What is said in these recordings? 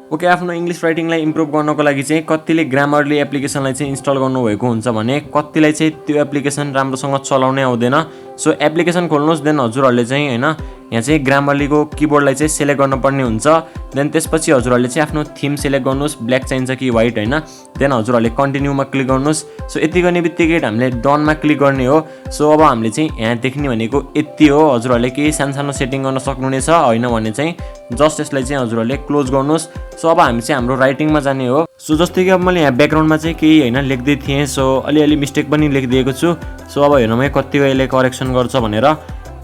Okay, आफ्नो English राइटिङलाई improve गर्नको लागि चाहिँ कतिले ग्रामरली एप्लिकेसनलाई चाहिँ इन्स्टल गर्नुभएको हुन्छ भने कतिलाई चाहिँ त्यो एप्लिकेसन राम्रोसँग चलाउनै आउँदैन। सो एप्लिकेसन खोल्नुहोस्, देन हजुरहरूले चाहिँ होइन यहाँ चाहिँ ग्रामरलीको किबोर्डलाई चाहिँ सेलेक्ट गर्नुपर्ने हुन्छ। देन त्यसपछि हजुरहरूले चाहिँ आफ्नो थिम सेलेक्ट गर्नुहोस्, ब्ल्याक चाहिन्छ कि व्हाइट होइन। देन हजुरहरूले कन्टिन्यूमा क्लिक गर्नुहोस्। सो यति गर्ने बित्तिकै हामीले डनमा क्लिक गर्ने हो। सो अब हामीले चाहिँ यहाँ देख्ने भनेको यति हो। हजुरहरूले केही सानो सेटिङ गर्न सक्नुहुनेछ, होइन भने चाहिँ जस्ट यसलाई चाहिँ हजुरहरूले क्लोज गर्नुहोस्। सो अब हामी चाहिँ हाम्रो राइटिङमा जाने हो। सो जस्तै कि अब मैले यहाँ ब्याकग्राउन्डमा चाहिँ केही होइन लेख्दै थिएँ, सो अलिअलि मिस्टेक पनि लेखिदिएको छु। सो अब हेर्नु है कतिको यसले करेक्सन गर्छ भनेर।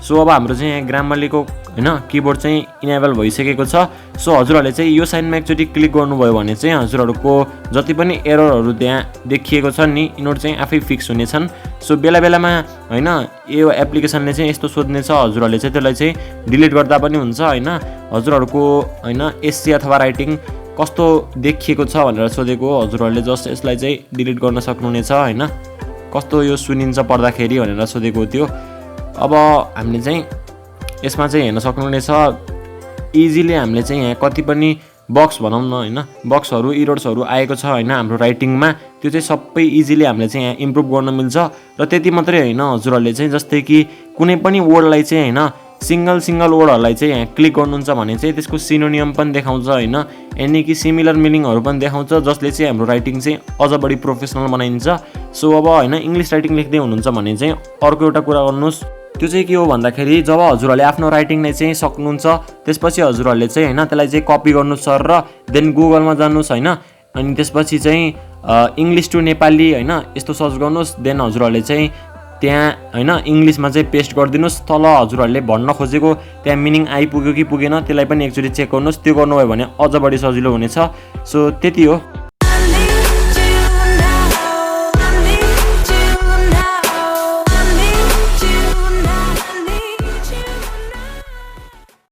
सो अब हाम्रो चाहिँ यहाँ ग्रामरलीको होइन किबोर्ड चाहिँ इनेबल भइसकेको छ। सो हजुरहरूले चाहिँ यो साइडमा एकचोटि क्लिक गर्नुभयो भने चाहिँ हजुरहरूको जति पनि एररहरू त्यहाँ देखिएको छ नि यिनीहरू चाहिँ आफै फिक्स हुनेछन्। सो बेला बेलामा होइन यो एप्लिकेसनले चाहिँ यस्तो सोध्नेछ, हजुरहरूले चाहिँ त्यसलाई चाहिँ डिलिट गर्दा पनि हुन्छ होइन। हजुरहरूको होइन एससी अथवा राइटिङ कस्तो देखिएको छ भनेर सोधेको हो। हजुरहरूले जस्ट यसलाई चाहिँ डिलिट गर्न सक्नुहुनेछ होइन। कस्तो यो सुनिन्छ पढ्दाखेरि भनेर सोधेको थियो। अब हामीले चाहिँ यसमा चाहिँ हेर्न सक्नुहुनेछ इजिली हामीले चाहिँ यहाँ कति पनि बक्स भनौँ न होइन, बक्सहरू इरर्सहरू आएको छ होइन हाम्रो राइटिङमा, त्यो चाहिँ सबै इजिली हामीले चाहिँ यहाँ इम्प्रुभ गर्न मिल्छ। र त्यति मात्रै होइन, हजुरहरूले चाहिँ जस्तै कि कुनै पनि वर्डलाई चाहिँ होइन सिङ्गल वर्डहरूलाई चाहिँ यहाँ क्लिक गर्नुहुन्छ भने चाहिँ त्यसको सिनोनियम पनि देखाउँछ होइन, यानि कि सिमिलर मिनिङहरू पनि देखाउँछ, जसले चाहिँ हाम्रो राइटिङ चाहिँ अझ बढी प्रोफेसनल बनाइन्छ। सो अब होइन इङ्ग्लिस राइटिङ लेख्दै हुनुहुन्छ भने चाहिँ अर्को एउटा कुरा गर्नुहोस्, त्यो चाहिँ के हो भन्दाखेरि जब हजुरहरूले आफ्नो राइटिङलाई चाहिँ सक्नुहुन्छ त्यसपछि हजुरहरूले चाहिँ होइन त्यसलाई चाहिँ कपी गर्नुहोस् सर र देन गुगलमा जानुहोस् होइन। अनि त्यसपछि चाहिँ इङ्ग्लिस टु नेपाली होइन यस्तो सर्च गर्नुहोस्। देन हजुरहरूले चाहिँ त्यहाँ होइन इङ्ग्लिसमा चाहिँ पेस्ट गरिदिनुहोस्। तल हजुरहरूले भन्न खोजेको त्यहाँ मिनिङ आइपुग्यो कि पुगेन त्यसलाई पनि एकचोटि चेक गर्नुहोस्। त्यो गर्नुभयो भने अझ बढी सजिलो हुनेछ। सो त्यति हो।